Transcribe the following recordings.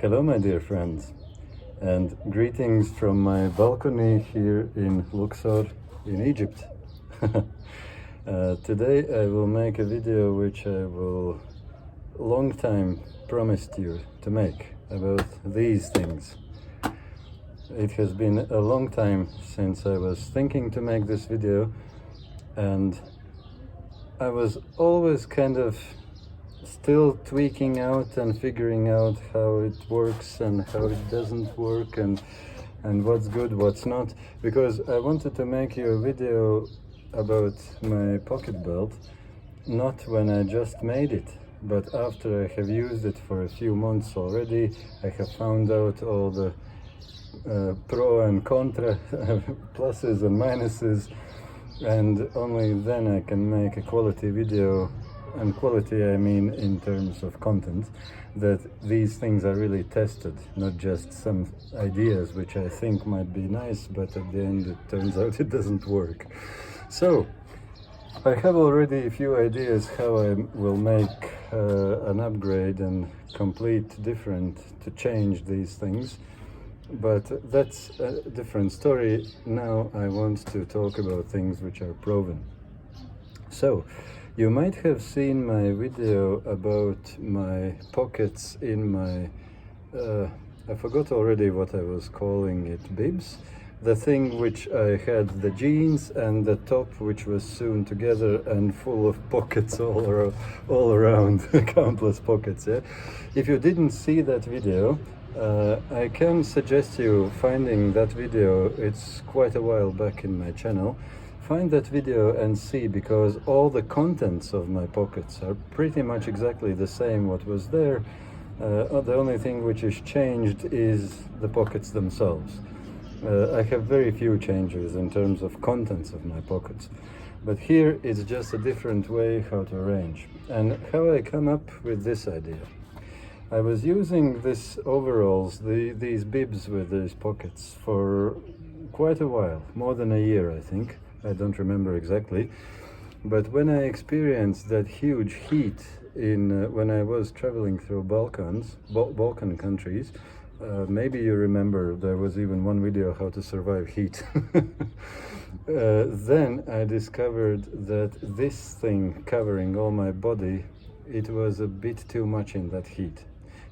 Hello my dear friends, and greetings from my balcony here in Luxor in Egypt. Today I will make a video which I will long time promised you to make about these things. It has been a long time since I was thinking to make this video, and I was always kind of still tweaking out and figuring out how it works and how it doesn't work, and what's good, what's not, because I wanted to make you a video about my pocket belt, not when I just made it, but after I have used it for a few months already. I have found out all the pro and contra, pluses and minuses, and only then I can make a quality video. And quality, I mean in terms of content, that these things are really tested, not just some ideas which I think might be nice, but at the end it turns out it doesn't work. So I have already a few ideas how I will make an upgrade and complete different to change these things, but that's a different story. Now I want to talk about things which are proven. So you might have seen my video about my pockets in my, I forgot already what I was calling it, bibs. The thing which I had the jeans and the top which was sewn together and full of pockets all around, countless pockets, yeah? If you didn't see that video, I can suggest you finding that video. It's quite a while back in my channel. Find that video and see, because all the contents of my pockets are pretty much exactly the same what was there. The only thing which is changed is the pockets themselves. I have very few changes in terms of contents of my pockets, but here it's just a different way how to arrange. And how I come up with this idea. I was using this overalls, these bibs with these pockets, for quite a while, more than a year I think. I don't remember exactly, but when I experienced that huge heat in when I was traveling through Balkan countries, maybe you remember there was even one video how to survive heat. Then I discovered that this thing covering all my body, it was a bit too much in that heat.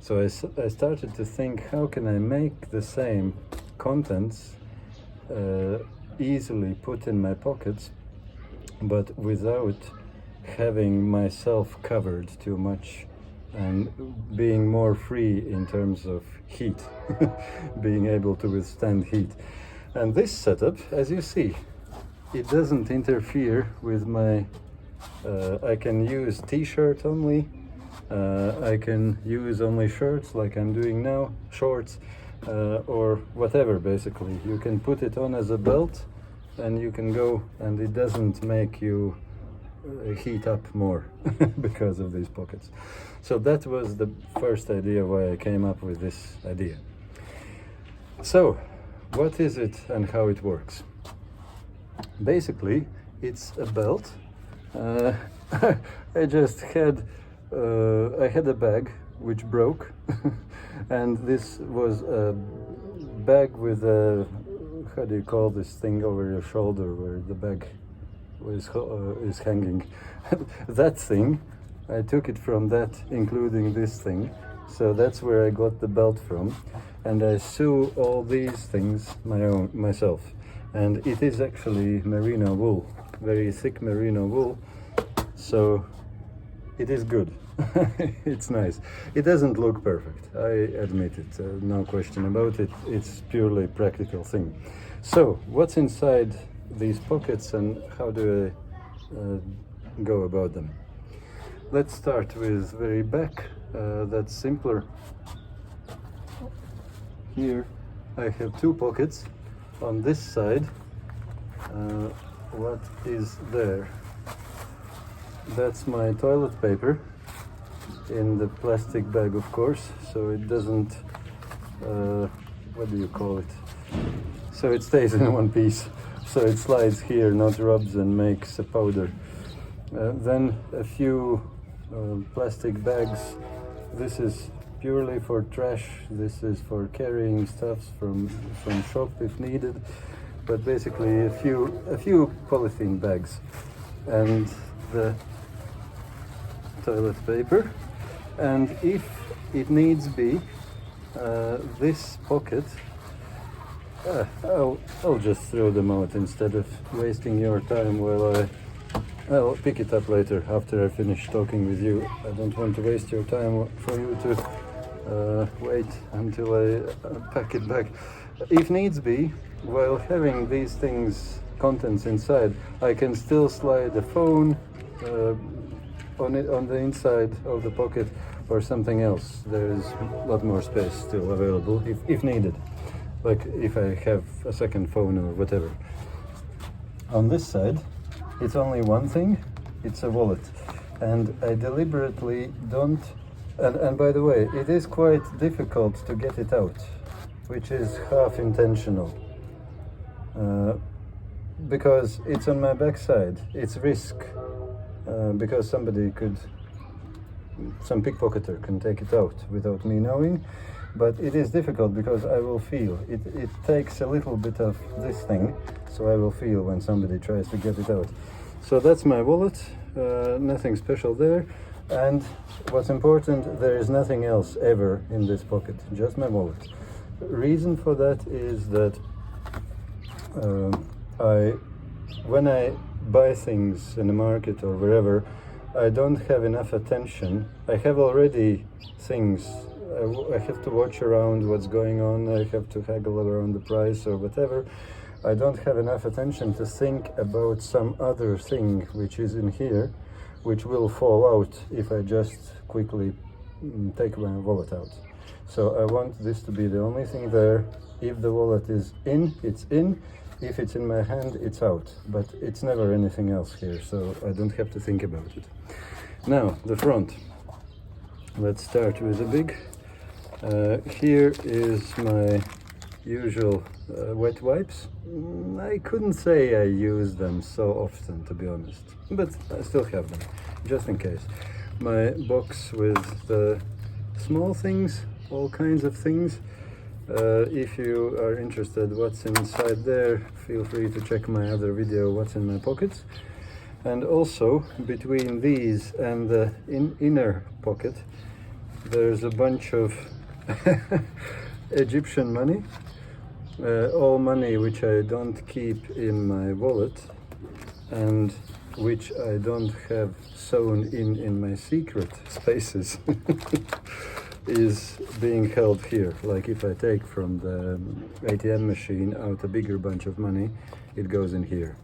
So I started to think, how can I make the same contents easily put in my pockets, but without having myself covered too much and being more free in terms of heat, being able to withstand heat. And this setup, as you see, it doesn't interfere with my I can use t-shirt only, I can use only shirts like I'm doing now, shorts, or whatever. Basically you can put it on as a belt and you can go, and it doesn't make you heat up more because of these pockets. So that was the first idea why I came up with this idea. So what is it and how it works? Basically it's a belt. I just had I had a bag which broke and this was a bag with a, how do you call this thing over your shoulder where the bag is hanging? That thing, I took it from that, including this thing. So that's where I got the belt from, and I sew all these things myself. And it is actually merino wool, very thick merino wool, so it is good. It's nice. It doesn't look perfect, I admit it, no question about it. It's purely practical thing. So what's inside these pockets and how do I go about them? Let's start with very back. That's simpler. Here I have two pockets. On this side, what is there? That's my toilet paper, in the plastic bag, of course, so it doesn't, what do you call it? So it stays in one piece, so it slides here, not rubs and makes a powder. Then a few plastic bags. This is purely for trash. This is for carrying stuffs from shop if needed. But basically a few polythene bags and the toilet paper. And if it needs be, this pocket, I'll just throw them out instead of wasting your time while I'll pick it up later after I finish talking with you. I don't want to waste your time for you to wait until I pack it back. If needs be, while having these things, contents inside, I can still slide a phone on the inside of the pocket or something else. There is a lot more space still available if needed, like if I have a second phone or whatever. On this side, it's only one thing, it's a wallet, and I deliberately don't, and by the way, it is quite difficult to get it out, which is half intentional, because it's on my backside. It's risk, because some pickpocketer can take it out without me knowing, but it is difficult because I will feel it. It takes a little bit of this thing, so I will feel when somebody tries to get it out. So that's my wallet, nothing special there. And what's important, there is nothing else ever in this pocket, just my wallet. Reason for that is that when I buy things in the market or wherever, I don't have enough attention. I have already things. I have to watch around what's going on. I have to haggle around the price or whatever. I don't have enough attention to think about some other thing which is in here, which will fall out if I just quickly take my wallet out. So I want this to be the only thing there. If the wallet is in, it's in. If it's in my hand, it's out. But it's never anything else here, so I don't have to think about it. Now, the front. Let's start with the big. Here is my usual wet wipes. I couldn't say I use them so often, to be honest, but I still have them, just in case. My box with the small things, all kinds of things. If you are interested what's inside there, feel free to check my other video, what's in my pockets. And also, between these and the inner pocket, there's a bunch of Egyptian money, all money which I don't keep in my wallet and which I don't have sewn in my secret spaces is being held here. Like if I take from the ATM machine out a bigger bunch of money, it goes in here.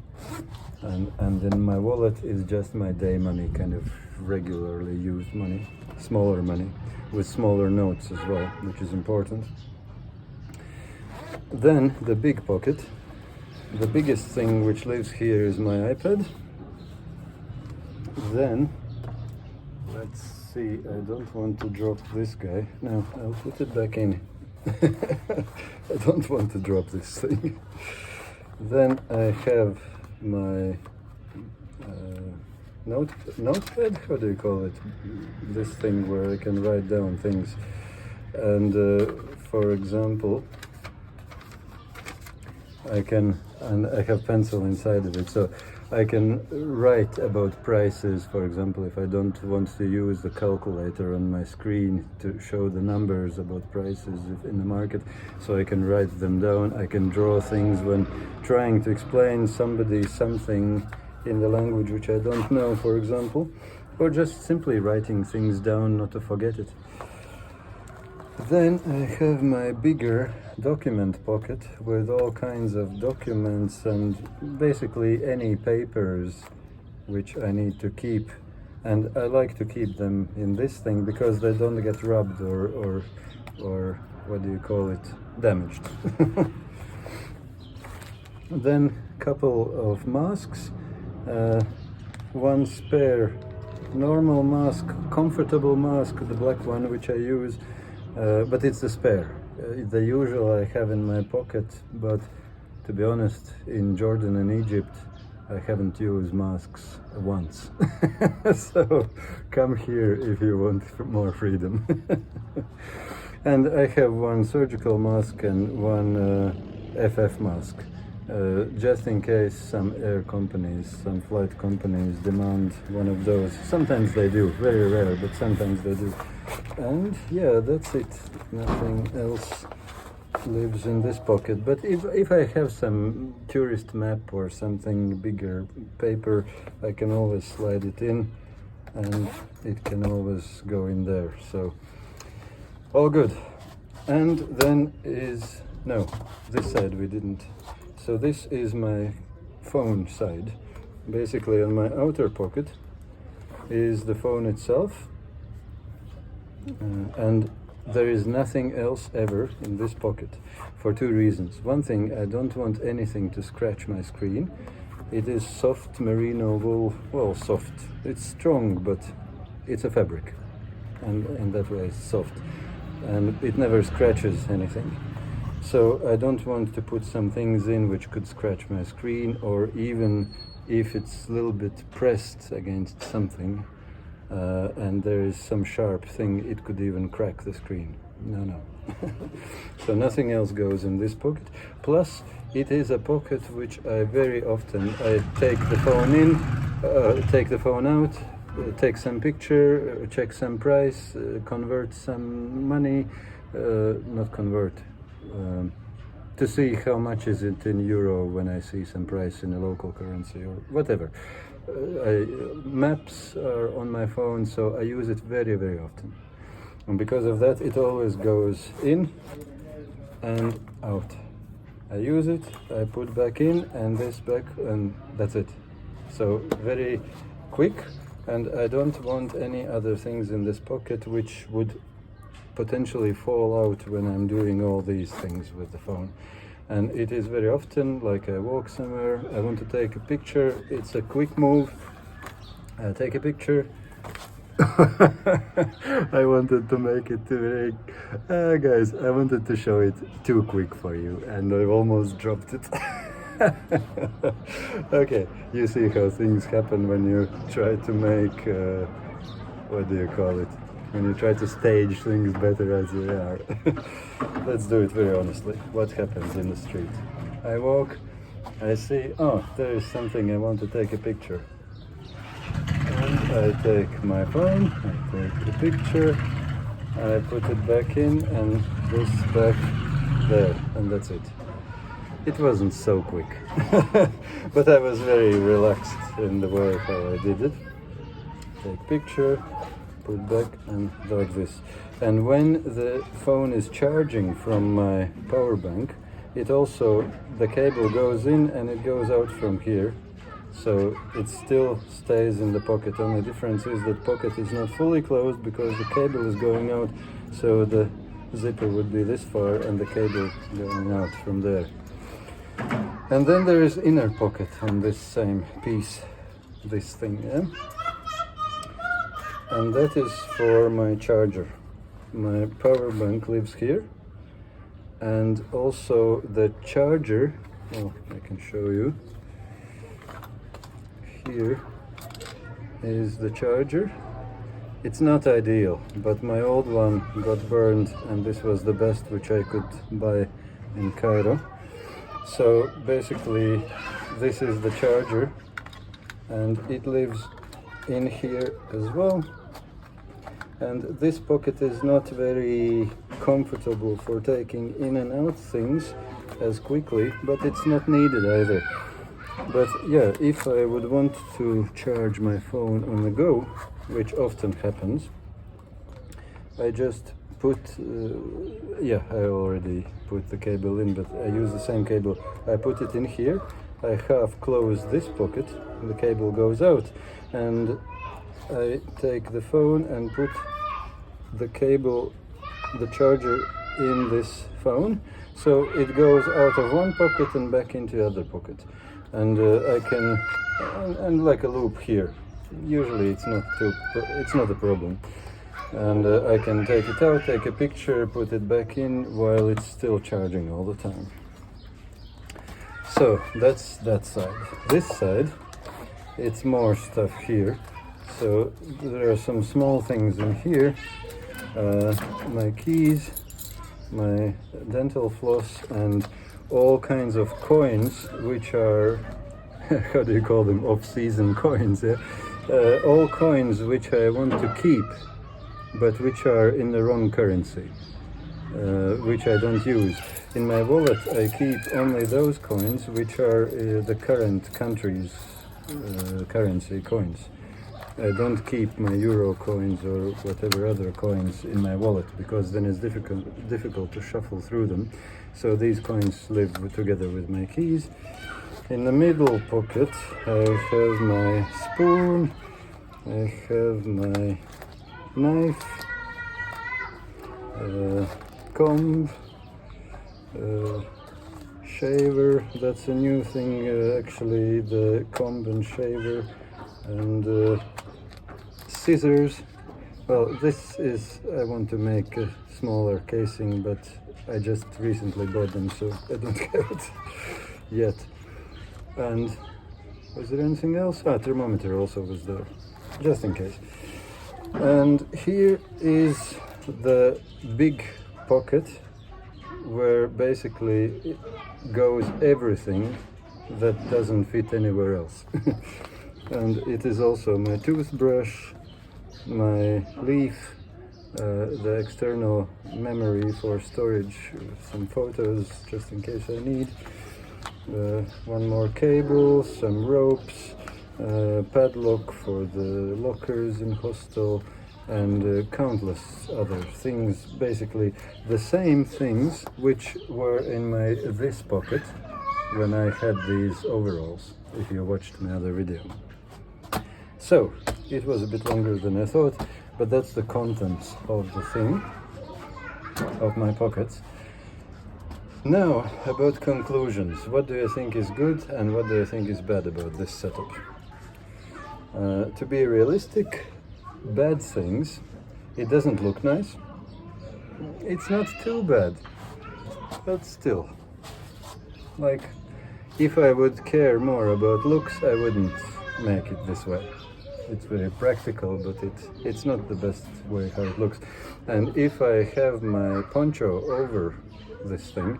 And then my wallet is just my day money, kind of regularly used money, smaller money, with smaller notes as well, which is important. Then the big pocket. The biggest thing which lives here is my iPad. Then, let's see, I don't want to drop this guy. No, I'll put it back in. I don't want to drop this thing. Then I have my notepad, how do you call it? This thing where I can write down things. And for example, I have pencil inside of it, so I can write about prices. For example, if I don't want to use the calculator on my screen to show the numbers about prices in the market, so I can write them down. I can draw things when trying to explain somebody something in the language which I don't know, for example, or just simply writing things down not to forget it. Then I have my bigger document pocket with all kinds of documents and basically any papers which I need to keep, and I like to keep them in this thing because they don't get rubbed or what do you call it, damaged. Then a couple of masks, one spare normal mask, comfortable mask, the black one which I use, but it's the spare. The usual I have in my pocket, but to be honest, in Jordan and Egypt, I haven't used masks once. So come here if you want more freedom. And I have one surgical mask and one FF mask, just in case some air companies, some flight companies demand one of those. Sometimes they do, very rare, but sometimes they do. And yeah, that's it. Nothing else lives in this pocket. But if I have some tourist map or something bigger paper, I can always slide it in and it can always go in there. So all good. And then is, no, this side we didn't. So this is my phone side. Basically on my outer pocket is the phone itself, and there is nothing else ever in this pocket for two reasons. One thing, I don't want anything to scratch my screen. It is soft merino wool, well, soft, it's strong, but it's a fabric, and in that way it's soft, and it never scratches anything. So I don't want to put some things in which could scratch my screen, or even if it's a little bit pressed against something and there is some sharp thing, it could even crack the screen. No. So nothing else goes in this pocket. Plus it is a pocket which I very often, I take the phone in, take the phone out, take some picture, check some price, convert some money, not convert, to see how much is it in euro when I see some price in a local currency or whatever. Maps are on my phone, so I use it very, very often. And because of that, it always goes in and out. I use it, I put back in and this back, and that's it. So very quick, and I don't want any other things in this pocket which would potentially fall out when I'm doing all these things with the phone. And it is very often, like I walk somewhere, I want to take a picture, it's a quick move, I take a picture. I wanted to make it too very, guys, I wanted to show it too quick for you, and I almost dropped it. Okay, you see how things happen when you try to make, what do you call it? When you try to stage things better as they are. Let's do it very honestly. What happens in the street? I walk, I see, oh, there is something I want to take a picture. And I take my phone, I take the picture, I put it back in, and this back there, and that's it. It wasn't so quick, but I was very relaxed in the way how I did it. Take picture, put back, and like this. And when the phone is charging from my power bank, it also, the cable goes in and it goes out from here, so it still stays in the pocket. Only difference is that pocket is not fully closed because the cable is going out, so the zipper would be this far and the cable going out from there. And then there is inner pocket on this same piece, this thing, yeah? And that is for my charger. My power bank lives here, and also the charger, oh, I can show you. Here is the charger. It's not ideal, but my old one got burned and this was the best which I could buy in Cairo. So basically this is the charger, and it lives in here as well. And this pocket is not very comfortable for taking in and out things as quickly, but it's not needed either. But yeah, if I would want to charge my phone on the go, which often happens, I just put, I already put the cable in, but I use the same cable. I put it in here, I half close this pocket, the cable goes out, and I take the phone and put the cable, the charger, in this phone, so it goes out of one pocket and back into the other pocket. And I can, and like a loop here. Usually it's not a problem. And I can take it out, take a picture, put it back in while it's still charging all the time. So that's that side. This side, it's more stuff here. So there are some small things in here. My keys, my dental floss, and all kinds of coins, which are, how do you call them, off-season coins, yeah? All coins which I want to keep, but which are in the wrong currency, which I don't use. In my wallet I keep only those coins which are the current country's currency coins. I don't keep my euro coins or whatever other coins in my wallet, because then it's difficult to shuffle through them. So these coins live together with my keys. In the middle pocket I have my spoon, I have my knife, comb, shaver. That's a new thing, actually, the comb and shaver, and scissors. Well, this is, I want to make a smaller casing, but I just recently bought them, so I don't have it yet. And was there anything else? Thermometer also was there, just in case. And here is the big pocket where basically it goes everything that doesn't fit anywhere else. And it is also my toothbrush, my leaf, the external memory for storage, some photos just in case I need, one more cable, some ropes, padlock for the lockers in hostel, and countless other things, basically the same things which were in my this pocket when I had these overalls, if you watched my other video. So it was a bit longer than I thought, but that's the contents of the thing, of my pockets. Now about conclusions. What do you think is good and what do you think is bad about this setup? To be realistic, bad things, it doesn't look nice. It's not too bad, but still, like, if I would care more about looks, I wouldn't make it this way. It's very practical, but it's not the best way how it looks. And if I have my poncho over this thing,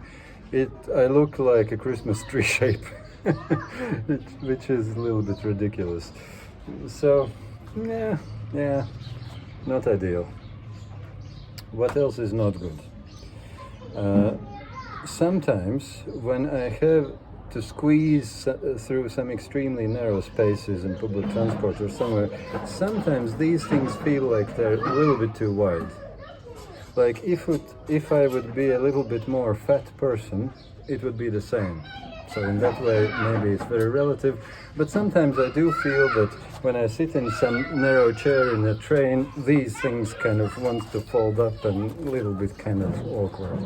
I look like a Christmas tree shape, which is a little bit ridiculous. So yeah, not ideal. What else is not good? Sometimes when I have to squeeze through some extremely narrow spaces in public transport or somewhere, sometimes these things feel like they're a little bit too wide. Like if I would be a little bit more fat person, it would be the same. So in that way, maybe it's very relative. But sometimes I do feel that when I sit in some narrow chair in a train, these things kind of want to fold up and a little bit kind of awkward.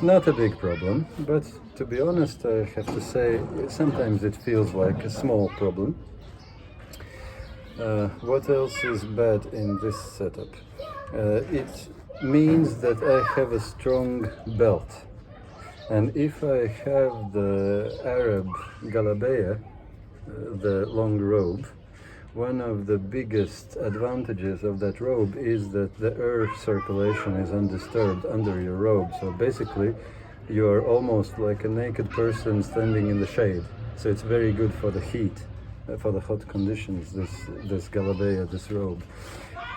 Not a big problem, but to be honest, I have to say, sometimes it feels like a small problem. What else is bad in this setup? It means that I have a strong belt. And if I have the Arab galabeya, the long robe, one of the biggest advantages of that robe is that the air circulation is undisturbed under your robe. So basically, you are almost like a naked person standing in the shade. So it's very good for the heat, for the hot conditions, this galabeya, this robe.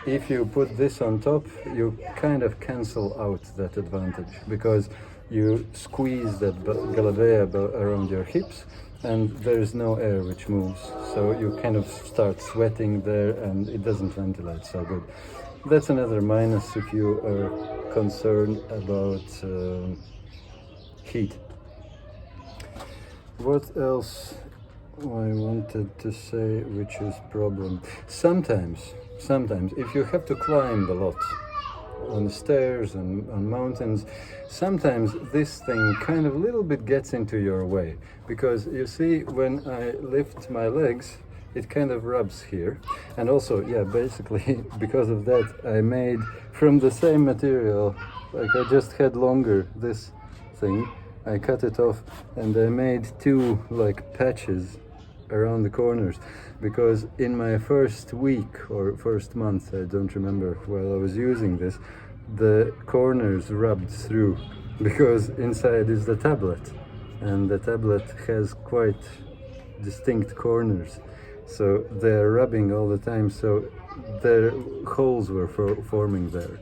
If you put this on top, you kind of cancel out that advantage, because you squeeze that galabeya around your hips and there is no air which moves. So you kind of start sweating there and it doesn't ventilate so good. That's another minus if you are concerned about heat. What else I wanted to say which is problem? Sometimes if you have to climb a lot on the stairs and on mountains, sometimes this thing kind of a little bit gets into your way, because you see, when I lift my legs, it kind of rubs here. And also, yeah, basically because of that, I made from the same material, like I just had longer this thing, I cut it off and I made two like patches around the corners, because in my first week or first month, I don't remember, while I was using this, the corners rubbed through, because inside is the tablet, and the tablet has quite distinct corners, so they're rubbing all the time, so their holes were forming there.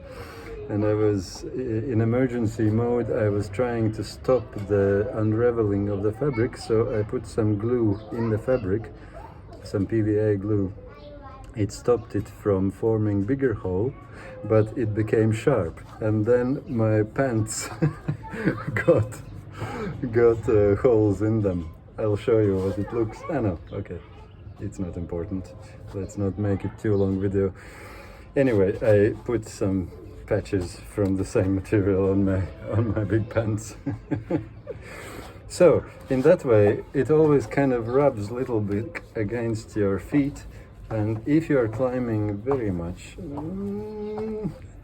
And I was in emergency mode. I was trying to stop the unraveling of the fabric, so I put some glue in the fabric, some PVA glue. It stopped it from forming bigger hole, but it became sharp, and then my pants got holes in them. I'll show you what it looks. No, okay, it's not important. Let's not make it too long video. Anyway, I put some patches from the same material on my big pants. So in that way it always kind of rubs a little bit against your feet, and if you are climbing very much,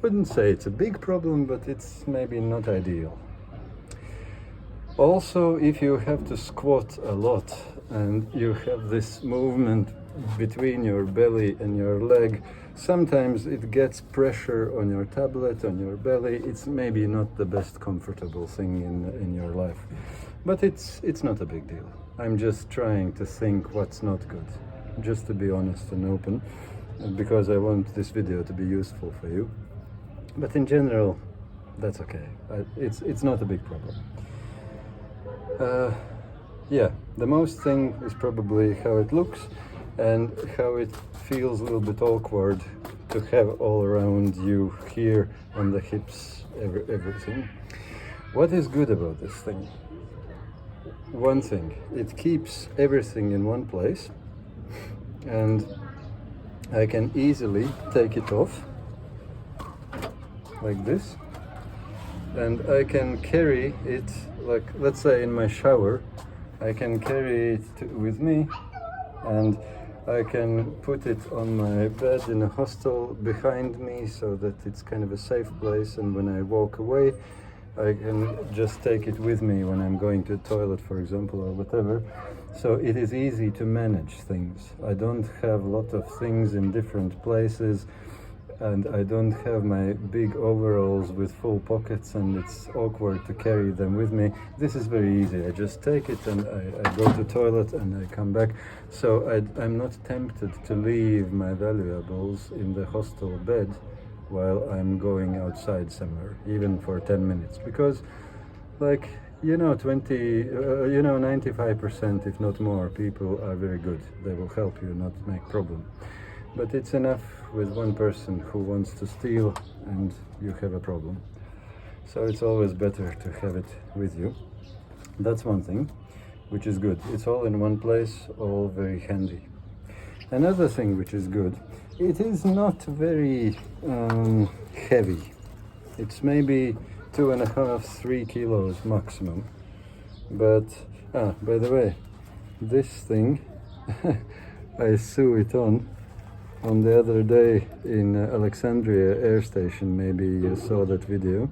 wouldn't say it's a big problem, but it's maybe not ideal. Also, if you have to squat a lot and you have this movement between your belly and your leg, sometimes it gets pressure on your tablet, on your belly. It's maybe not the best comfortable thing in your life, but it's not a big deal. I'm just trying to think what's not good, just to be honest and open, because I want this video to be useful for you. But in general, that's okay. It's not a big problem. Yeah, the most thing is probably how it looks and how it feels a little bit awkward to have all around you here on the hips, everything. What is good about this thing? One thing, it keeps everything in one place, and I can easily take it off like this, and I can carry it, like let's say in my shower, I can carry it with me, and I can put it on my bed in a hostel behind me, so that it's kind of a safe place, and when I walk away I can just take it with me when I'm going to the toilet, for example, or whatever. So it is easy to manage things. I don't have a lot of things in different places, and I don't have my big overalls with full pockets, and it's awkward to carry them with me. This is very easy. I just take it and I go to the toilet and I come back. So I'm not tempted to leave my valuables in the hostel bed while I'm going outside somewhere, even for 10 minutes, because, like, 95%, if not more, people are very good. They will help you, not make problem. But it's enough with one person who wants to steal and you have a problem. So it's always better to have it with you. That's one thing, which is good. It's all in one place, all very handy. Another thing which is good, it is not very heavy. It's maybe 2.5–3 kilos maximum. But, by the way, this thing, I sew it on the other day in Alexandria air station. Maybe you saw that video,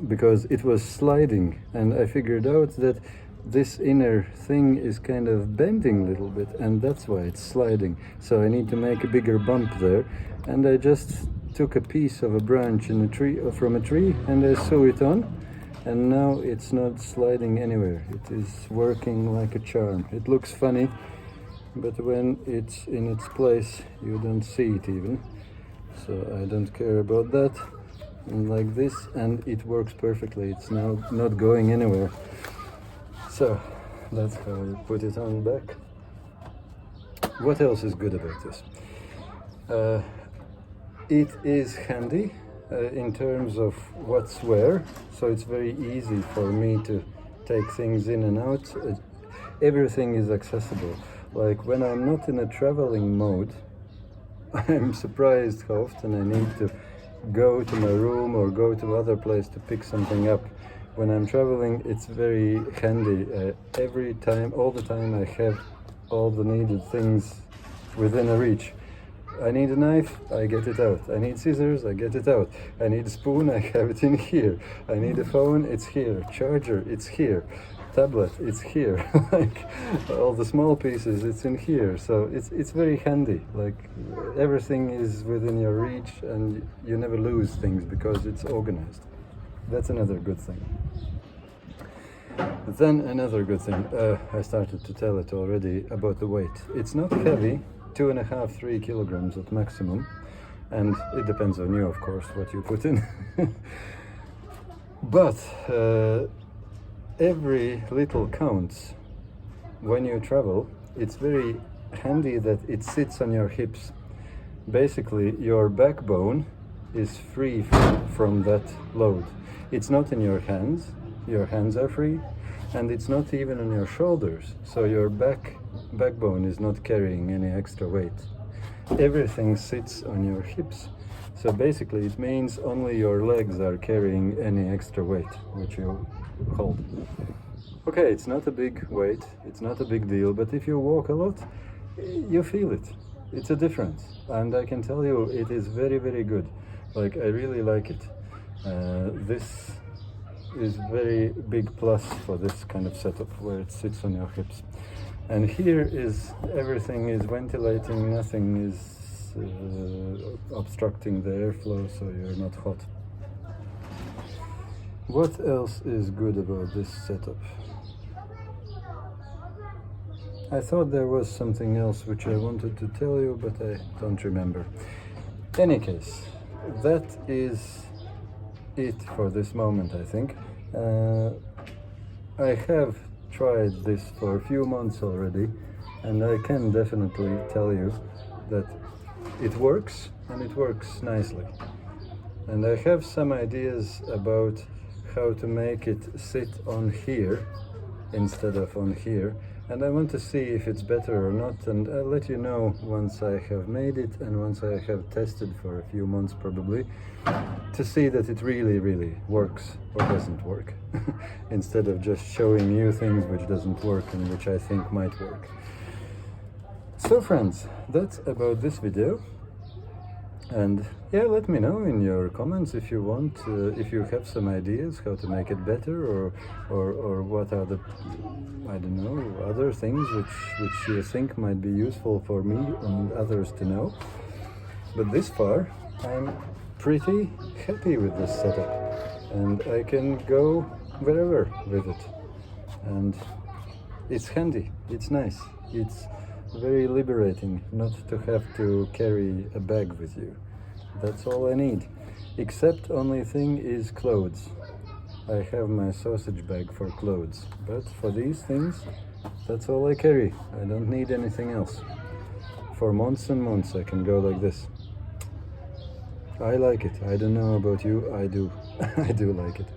because it was sliding, and I figured out that this inner thing is kind of bending a little bit, and that's why it's sliding. So I need to make a bigger bump there, and I just took a piece of a branch in a tree, from a tree, and I sew it on, and now it's not sliding anywhere. It is working like a charm. It looks funny, but when it's in its place you don't see it even, so I don't care about that. And like this, and it works perfectly. It's now not going anywhere. So that's how I put it on back. What else is good about this? It is handy in terms of what's where, so it's very easy for me to take things in and out. Everything is accessible. Like when I'm not in a traveling mode, I'm surprised how often I need to go to my room or go to other place to pick something up. When I'm traveling, it's very handy. Every time, all the time, I have all the needed things within a reach. I need a knife, I get it out. I need scissors, I get it out. I need a spoon, I have it in here. I need a phone, it's here. Charger, it's here. Tablet, it's here. Like all the small pieces, it's in here. So it's very handy. Like everything is within your reach, and you never lose things because it's organized. That's another good thing. But then another good thing, I started to tell it already about the weight. It's not heavy, 2.5–3 kilograms at maximum, and it depends on you, of course, what you put in. But every little counts. When you travel, it's very handy that it sits on your hips. Basically, your backbone is free from that load. It's not in your hands are free, and it's not even on your shoulders, so your backbone is not carrying any extra weight. Everything sits on your hips, so basically it means only your legs are carrying any extra weight which you hold. Okay, it's not a big weight, it's not a big deal, but if you walk a lot, you feel it. It's a difference, and I can tell you it is very, very good. Like, I really like it. This is very big plus for this kind of setup where it sits on your hips. And here is everything is ventilating, nothing is obstructing the airflow, so you're not hot. What else is good about this setup? I thought there was something else which I wanted to tell you, but I don't remember. Any case, that is it for this moment, I think. I have tried this for a few months already, and I can definitely tell you that it works, and it works nicely. And I have some ideas about how to make it sit on here instead of on here, and I want to see if it's better or not, and I'll let you know once I have made it and once I have tested for a few months probably, to see that it really, really works or doesn't work, instead of just showing you things which doesn't work and which I think might work. So friends, that's about this video. And yeah, let me know in your comments if you want, if you have some ideas how to make it better, or what are the, I don't know, other things which you think might be useful for me and others to know. But this far, I'm pretty happy with this setup, and I can go wherever with it. And it's handy, it's nice, it's very liberating not to have to carry a bag with you. That's all I need. Except only thing is clothes. I have my sausage bag for clothes, but for these things, that's all I carry. I don't need anything else. For months and months I can go like this. I like it. I don't know about you, I do. I do like it.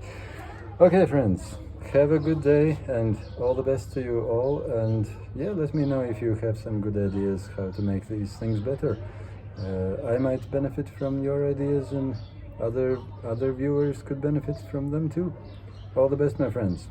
Okay friends, have a good day and all the best to you all, and yeah, let me know if you have some good ideas how to make these things better. I might benefit from your ideas, and other viewers could benefit from them too. All the best, my friends.